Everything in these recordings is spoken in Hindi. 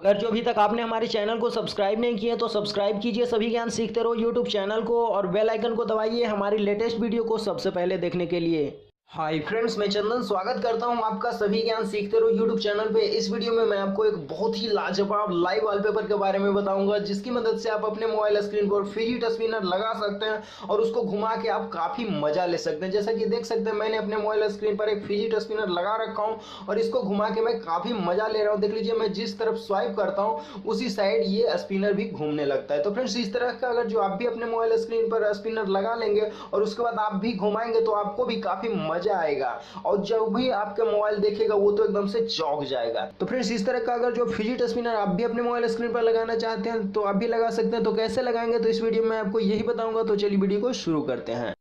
अगर जो अभी तक आपने हमारे चैनल को सब्सक्राइब नहीं किया तो सब्सक्राइब कीजिए सभी ज्ञान सीखते रहो यूट्यूब चैनल को और बेल आइकन को दबाइए हमारी लेटेस्ट वीडियो को सबसे पहले देखने के लिए। हाय फ्रेंड्स, मैं चंदन स्वागत करता हूं आपका सभी ज्ञान सीखते रहो यूट्यूब चैनल पे। इस वीडियो में मैं आपको एक बहुत ही लाजवाब लाइव वॉलपेपर के बारे में बताऊंगा जिसकी मदद से आप अपने मोबाइल स्क्रीन पर फिजिट स्पिनर लगा सकते हैं और उसको घुमा के आप काफ़ी मजा ले सकते हैं। जैसा कि देख सकते हैं मैंने अपने मोबाइल स्क्रीन पर एक फिजिट स्पिनर लगा रखा हूँ और इसको घुमा के मैं काफ़ी मजा ले रहा हूँ। देख लीजिए, मैं जिस तरफ स्वाइप करता हूँ उसी साइड ये स्पिनर भी घूमने लगता है। तो फ्रेंड्स, इस तरह का अगर जो आप भी अपने मोबाइल स्क्रीन पर स्पिनर लगा लेंगे और उसके बाद आप भी घुमाएंगे तो आपको भी काफ़ी मजा आएगा और जब भी आपके मोबाइल देखेगा वो तो एकदम से चौंक जाएगा। तो फ्रेंड्स, इस तरह का अगर जो फिजिट स्पिनर आप भी अपने मोबाइल स्क्रीन पर लगाना चाहते हैं तो आप भी लगा सकते हैं। तो कैसे लगाएंगे तो इस वीडियो में आपको यही बताऊंगा। तो चलिए वीडियो को शुरू करते हैं।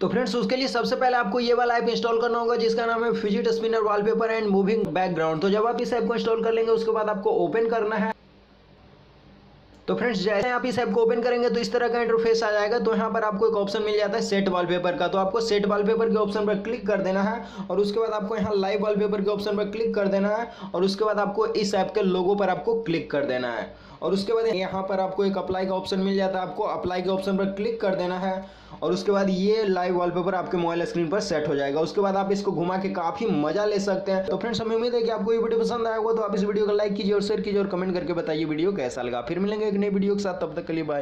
तो फ्रेंड्स, उसके लिए सबसे पहले आपको ये वाला ऐप इंस्टॉल करना होगा जिसका नाम है fidget spinner wallpaper and moving background. तो जब आप इस ऐप को इंस्टॉल कर लेंगे उसके बाद आपको ओपन करना है। तो फ्रेंड्स, जैसे आप इस ऐप को ओपन करेंगे तो इस तरह का इंटरफेस आ जाएगा। तो यहाँ पर आपको एक ऑप्शन मिल जाता है सेट वॉलपेपर का। तो आपको सेट वॉलपेपर के ऑप्शन पर क्लिक कर देना है और उसके बाद आपको यहाँ लाइव वॉलपेपर के ऑप्शन पर क्लिक कर देना है और उसके बाद आपको इस ऐप के लोगो पर आपको क्लिक कर देना है और उसके बाद यहाँ पर आपको एक अप्लाई का ऑप्शन मिल जाता है। आपको अप्लाई के ऑप्शन पर क्लिक कर देना है और उसके बाद ये लाइव वॉलपेपर आपके मोबाइल स्क्रीन पर सेट हो जाएगा। उसके बाद आप इसको घुमा के काफ़ी मजा ले सकते हैं। तो फ्रेंड्स, हमें उम्मीद है कि आपको ये वीडियो पसंद आया होगा। तो आप इस वीडियो को लाइक कीजिए और शेयर कीजिए और कमेंट करके बताइए वीडियो कैसा लगा। फिर मिलेंगे एक नई वीडियो के साथ, तब तक के लिए बाय।